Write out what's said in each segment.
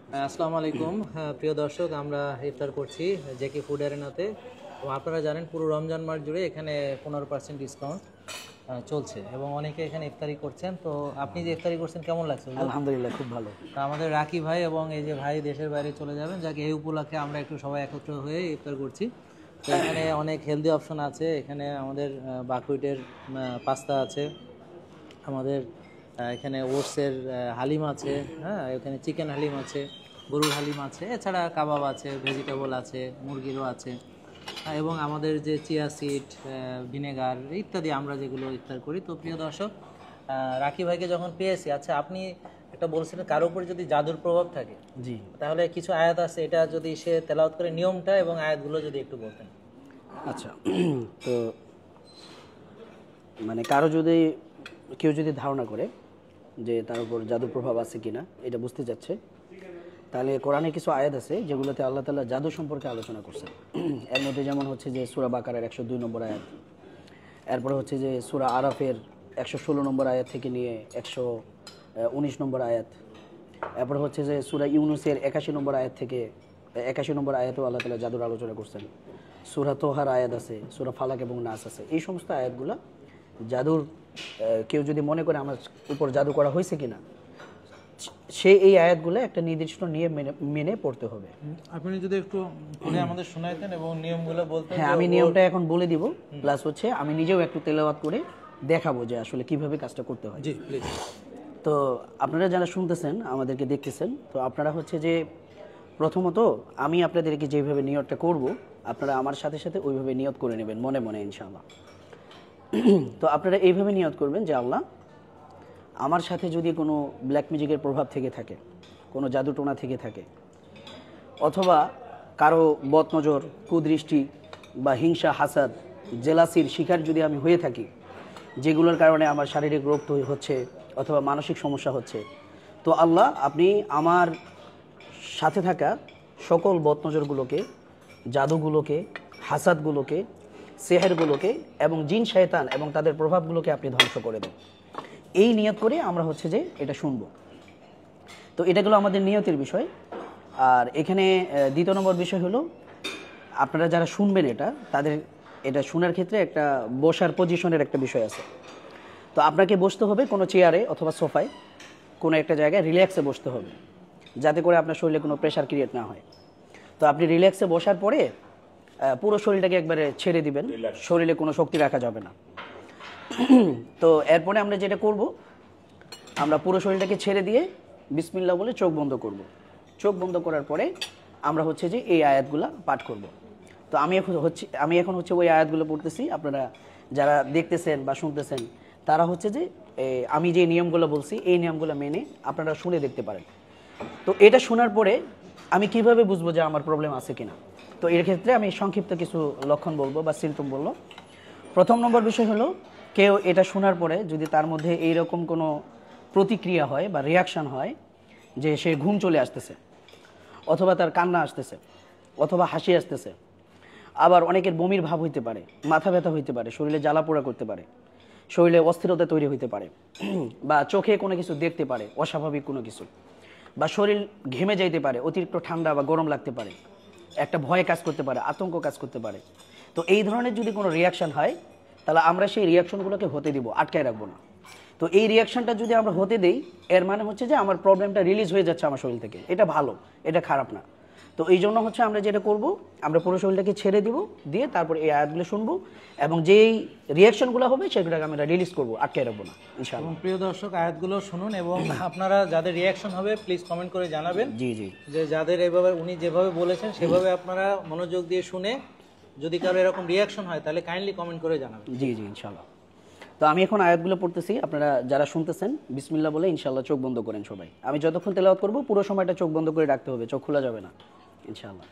আসসালামু আলাইকুম। প্রিয় দর্শক, আমরা ইফতার করছি জেকে ফুড অ্যারেনাতে। এবং আপনারা জানেন পুরো রমজান মাস জুড়ে এখানে 15% ডিসকাউন্ট চলছে এবং অনেকে এখানে ইফতারি করছেন। তো আপনি যে ইফতারি করছেন কেমন লাগছে হুজুর? আলহামদুলিল্লাহ, খুব ভালো। তো আমাদের রাকি ভাই এবং এই যে ভাই দেশের বাইরে চলে যাবেন, যাকে এই উপলক্ষে আমরা একটু সবাই একত্র হয়ে ইফতার করছি। তো এখানে অনেক হেলদি অপশন আছে। এখানে আমাদের বাকুইটের পাস্তা আছে, আমাদের এখানে ওটসের হালিম আছে, হ্যাঁ, এখানে চিকেন হালিম আছে, গরুর হালিম আছে, এছাড়া কাবাব আছে, ভেজিটেবল আছে, মুরগিরও আছে, এবং আমাদের যে চিয়া সিড, ভিনেগার ইত্যাদি আমরা যেগুলো ইফতার করি। তো প্রিয় দর্শক, রাকি ভাইকে যখন পেয়েছি, আচ্ছা আপনি একটা বলছিলেন কারোর উপর যদি জাদুর প্রভাব থাকে, জি, তাহলে কিছু আয়াত আছে, এটা যদি সে তেলাওয়াত করে নিয়মটা এবং আয়াতগুলো যদি একটু বলতেন। আচ্ছা। তো মানে কেউ যদি ধারণা করে যে তার উপর জাদু প্রভাব আছে কিনা এটা বুঝতে যাচ্ছে, তাহলে কোরআনে কিছু আয়াত আছে যেগুলোতে আল্লাহ তাআলা জাদু সম্পর্কে আলোচনা করছেন। এর মধ্যে যেমন হচ্ছে যে সূরা বাকারার 102 নম্বর আয়াত, এরপরে হচ্ছে যে সূরা আরাফের 116 নম্বর আয়াত থেকে নিয়ে 119 নম্বর আয়াত, এরপরে হচ্ছে যে সূরা ইউনুসের 81 নম্বর আয়াত থেকে 81 নম্বর আয়াতেও আল্লাহ তাআলা জাদুর আলোচনা করছেন। সূরা তোহার আয়াত আছে, সূরা ফালাক এবং নাস আছে। এই সমস্ত আয়াতগুলো জাদুর, কেউ যদি মনে করে আমার উপর জাদু করা হয়েছে কিনা, সে এই আয়াতগুলো একটা নির্দিষ্ট নিয়ম মেনে পড়তে হবে। আপনি যদি একটু পড়ে আমাদের শোনাইতেন এবং নিয়মগুলো বলতেন। হ্যাঁ, আমি নিয়মটা এখন বলে দিব, প্লাস হচ্ছে আমি নিজেও একটু তেলাওয়াত করে দেখাবো যে আসলে কিভাবে কাজটা করতে হয়। জি প্লিজ। তো আপনারা যারা শুনতেছেন, আমাদেরকে দেখতেছেন, তো আপনারা হচ্ছে যে প্রথমত আমি আপনাদেরকে যেভাবে নিয়তটা করব, আপনারা আমার সাথে সাথে ওইভাবে নিয়ত করে নেবেন মনে মনে ইনশাআল্লাহ। তো আপনারা এইভাবে নিয়ত করবেন যে আল্লাহ, আমার সাথে যদি কোনো ব্ল্যাক ম্যাজিকের প্রভাব থেকে থাকে, কোনো জাদুটোনা থেকে থাকে, অথবা কারো বদনজর, কুদৃষ্টি বা হিংসা, হাসাদ, জেলাসির শিকার যদি আমি হয়ে থাকি, যেগুলোর কারণে আমার শারীরিক রোগ হচ্ছে অথবা মানসিক সমস্যা হচ্ছে, তো আল্লাহ আপনি আমার সাথে থাকা সকল বদনজরগুলোকে, জাদুগুলোকে, হাসাদগুলোকে, সেহেরগুলোকে এবং জিন শয়তান এবং তাদের প্রভাবগুলোকে আপনি ধ্বংস করে দেন। এই নিয়ত করে আমরা হচ্ছে যে এটা শুনবো। তো এটা গেলো আমাদের নিয়তের বিষয়। আর এখানে দ্বিতীয় নম্বর বিষয় হলো, আপনারা যারা শুনবেন তাদের এটা শোনার ক্ষেত্রে একটা বসার পজিশনের একটা বিষয় আছে। তো আপনাকে বসতে হবে কোনো চেয়ারে অথবা সোফায়, কোনো একটা জায়গায় রিল্যাক্সে বসতে হবে, যাতে করে আপনার শরীরে কোনো প্রেশার ক্রিয়েট না হয়। তো আপনি রিল্যাক্সে বসার পরে পুরো শরীরটাকে একবারে ছেড়ে দিবেন, শরীরে কোনো শক্তি রাখা যাবে না। তো এরপরে আমরা যেটা করব, আমরা পুরো শরীরটাকে ছেড়ে দিয়ে বিসমিল্লাহ বলে চোখ বন্ধ করব। চোখ বন্ধ করার পরে আমরা হচ্ছে যে এই আয়াতগুলো পাঠ করব। তো আমি এখন হচ্ছে ওই আয়াতগুলো পড়তেছি। আপনারা যারা দেখতেছেন বা শুনতেছেন, তারা হচ্ছে যে আমি যে নিয়মগুলো বলছি এই নিয়মগুলো মেনে আপনারা শুনে দেখতে পারেন। তো এটা শোনার পরে আমি কিভাবে বুঝবো যে আমার প্রবলেম আছে কিনা? তো এর ক্ষেত্রে আমি সংক্ষিপ্ত কিছু লক্ষণ বলবো বা সিমটম বলবো। প্রথম নম্বর বিষয় হলো, কেউ এটা শোনার পরে যদি তার মধ্যে এইরকম কোনো প্রতিক্রিয়া হয় বা রিয়াকশান হয় যে সে ঘুম চলে আসতেছে, অথবা তার কান্না আসতেছে, অথবা হাসি আসতেছে, আবার অনেকের বমির ভাব হইতে পারে, মাথা ব্যথা হইতে পারে, শরীরে জ্বালা পোড়া করতে পারে, শরীরে অস্থিরতা তৈরি হইতে পারে, বা চোখে কোনো কিছু দেখতে পারে অস্বাভাবিক কোনো কিছু, বা শরীর ঘেমে যাইতে পারে, অতিরিক্ত ঠান্ডা বা গরম লাগতে পারে, একটা ভয় কাজ করতে পারে, আতঙ্ক কাজ করতে পারে। তো এই ধরনের যদি কোনো রিয়াকশান হয়, তাহলে আমরা সেই রিয়াকশনগুলোকে হতে দিব, আটকায় রাখবো না। তো এই রিয়াকশনটা যদি আমরা হতে দেই, এর মানে হচ্ছে যে আমার প্রবলেমটা রিলিজ হয়ে যাচ্ছে আমার শরীর থেকে। এটা ভালো, এটা খারাপ না। তো এই জন্য হচ্ছে আমরা যেটা করব, আমরা পুরো শরীরটাকে ছেড়ে দিব, দিয়ে তারপর এই আয়াতগুলো শুনবো এবং যেই রিয়াকশনগুলো হবে সেগুলোকে আমরা রিলিজ করবো, আটকে রাখবো না ইনশাআল্লাহ। প্রিয় দর্শক, আয়াতগুলো শুনুন এবং আপনারা যাদের রিয়াকশন হবে প্লিজ কমেন্ট করে জানাবেন। জি জি, যে যাদের এভাবে উনি যেভাবে বলেছেন সেভাবে আপনারা মনোযোগ দিয়ে শুনে যদি কারো এরকম রিয়াকশন হয় তাহলে কাইন্ডলি কমেন্ট করে জানাবেন। জি জি, ইনশাআল্লাহ। তো আমি এখন আয়াতগুলো পড়তেছি, আপনারা যারা শুনতেছেন বিসমিল্লাহ বলে ইনশাআল্লাহ চোখ বন্ধ করেন সবাই। আমি যতক্ষণ তেলাওয়াত করব পুরো সময়টা চোখ বন্ধ করে রাখতে হবে, চোখ খোলা যাবে না ইনশাআল্লাহ।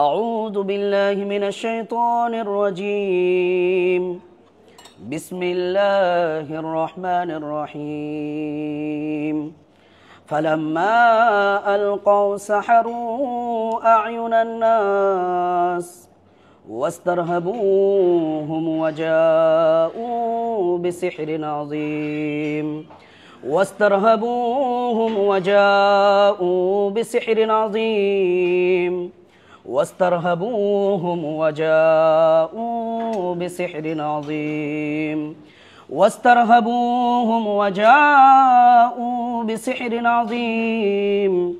আউযু বিল্লাহি মিনাশ শাইতানির রাজীম। বিসমিল্লাহির রহমানির রহিম। فلما ألقوا سحروا أعين الناس واسترهبوهم وجاءوا بسحر عظيم واسترهبوهم وجاءوا بسحر عظيم واسترهبوهم وجاءوا بسحر عظيم واسترهبوهم وجاءوا بسحر عظيم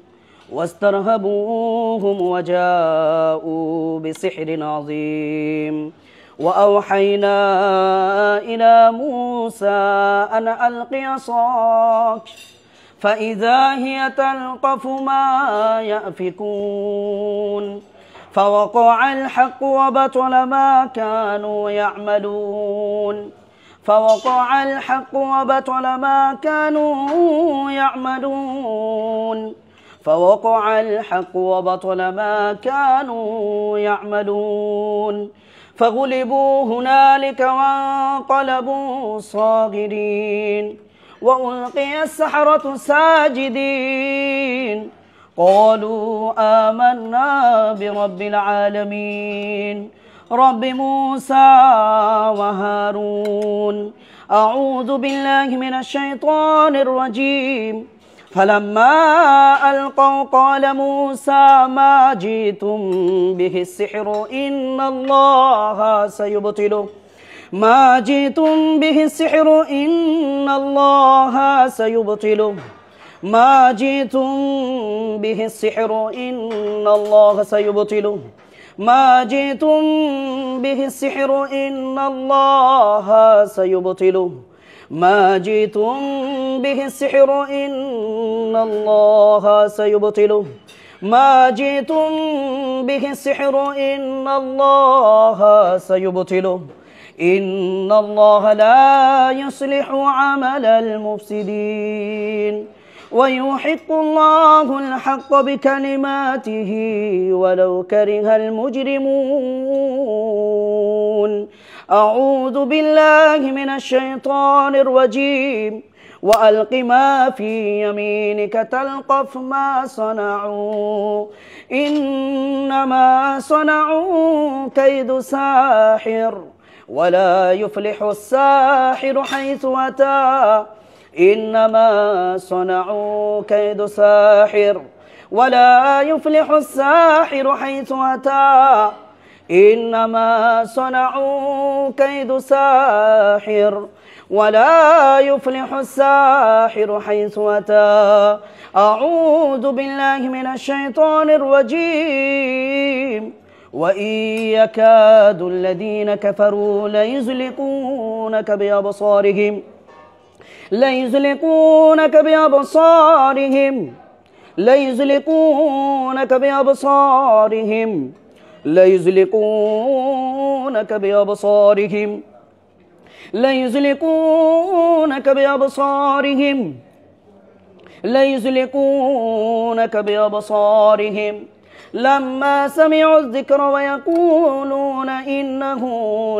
واسترهبوهم وجاءوا بسحر عظيم وأوحينا إلى موسى أن ألق عصاك فإذا هي تلقف ما يأفكون فوقع الحق وبطل ما كانوا يعملون فوقع الحق وبطل ما كانوا يعملون فوقع الحق وبطل ما كانوا يعملون فغلبوا هنالك وانقلبوا صاغرين وألقي السحرة ساجدين قالوا آمنا برب العالمين رب موسى وهارون أعوذ بالله من الشيطان الرجيم فلما ألقوا قال موسى ما جئتم به السحر إن الله سيبطله ما جئتم به السحر إن الله سيبطله ما جئتم به السحر إن الله سيبطله ما جئتم به السحر إن الله سيبطله ما جئتم به السحر إن الله سيبطله ما جئتم به السحر إن الله سيبطله إن الله لا يصلح عمل المفسدين ويحق الله الحق بكلماته ولو كره المجرمون أعوذ بالله من الشيطان الرجيم وألق ما في يمينك تلقف ما صنعوا إنما صنعوا كيد ساحر ولا يفلح الساحر حيث أتى إنما صنعوا كيد ساحر ولا يفلح الساحر حيث أتى إنما صنعوا كيد ساحر ولا يفلح الساحر حيث أتى أعوذ بالله من الشيطان الرجيم وإن يكاد الذين كفروا ليزلقونك بأبصارهم ليزلقونك بأبصارهم ليزلقونك بأبصارهم ليزلقونك بأبصارهم ليزلقونك بأبصارهم ليزلقونك بأبصارهم لما سمعوا الذكر ويقولون إنه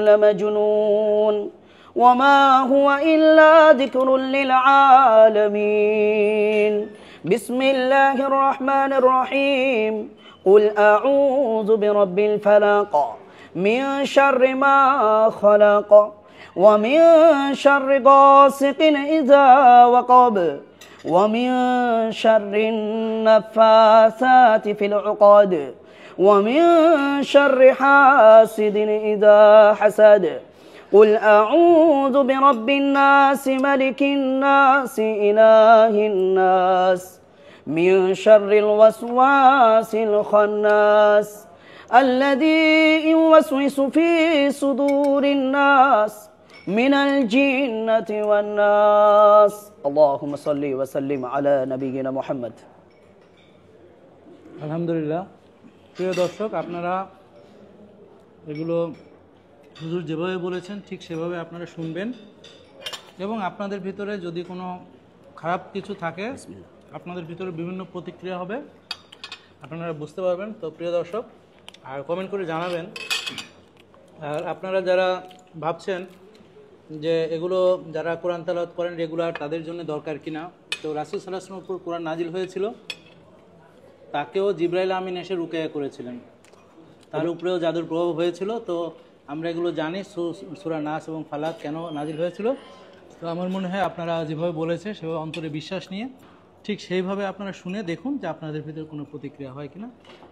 لمجنون وما هو إلا ذكر للعالمين بسم الله الرحمن الرحيم قل أعوذ برب الفلق من شر ما خلق ومن شر غاسق إذا وقب ومن شر النفاثات في العقد ومن شر حاسد إذا حسد قل أعوذ برب الناس ملك الناس إله الناس من شر الوسواس الخناس الذي يوسوس في صدور الناس من الجنة والناس اللهم صل وسلم على نبينا محمد আলহামদুলিল্লাহ। প্রিয় দর্শক, আপনারা এগুলো হুজুর যেভাবে বলেছেন ঠিক সেভাবে আপনারা শুনবেন এবং আপনাদের ভিতরে যদি কোনো খারাপ কিছু থাকে আপনাদের ভিতরে বিভিন্ন প্রতিক্রিয়া হবে, আপনারা বুঝতে পারবেন। তো প্রিয় দর্শক, আর কমেন্ট করে জানাবেন। আর আপনারা যারা ভাবছেন যে এগুলো যারা কোরআন তেলাওয়াত করেন রেগুলার তাদের জন্য দরকার কিনা, তো রাসূল সাল্লাল্লাহু আলাইহি ওয়াসাল্লামের উপর কোরআন নাজিল হয়েছিল, তাকেও জিবরাইল আমিন এসে রুকিয়া করেছিলেন, তার উপরেও জাদুর প্রভাব হয়েছিল। তো আমরা এগুলো জানি সূরা নাস এবং ফালাক কেন নাজিল হয়েছিল। তো আমার মনে হয় আপনারা যেভাবে বলেছে সেভাবে অন্তরে বিশ্বাস নিয়ে ঠিক সেইভাবে আপনারা শুনে দেখুন যে আপনাদের ভিতরে কোনো প্রতিক্রিয়া হয় কিনা,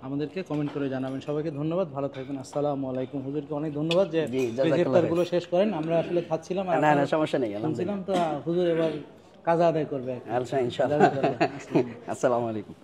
আমাদেরকে কমেন্ট করে জানাবেন। সবাইকে ধন্যবাদ, ভালো থাকবেন। আসসালামু আলাইকুম। হুজুরকে অনেক ধন্যবাদ যে জি, জাযাকাল্লাহ ইফতারগুলো শেষ করেন। আমরা আসলে খাচ্ছিলাম আর না না সমস্যা নেই, শুনছিলাম, তো হুজুর এবার কাজা আদায় করবে। আচ্ছা ইনশাআল্লাহ। আসসালামু আলাইকুম।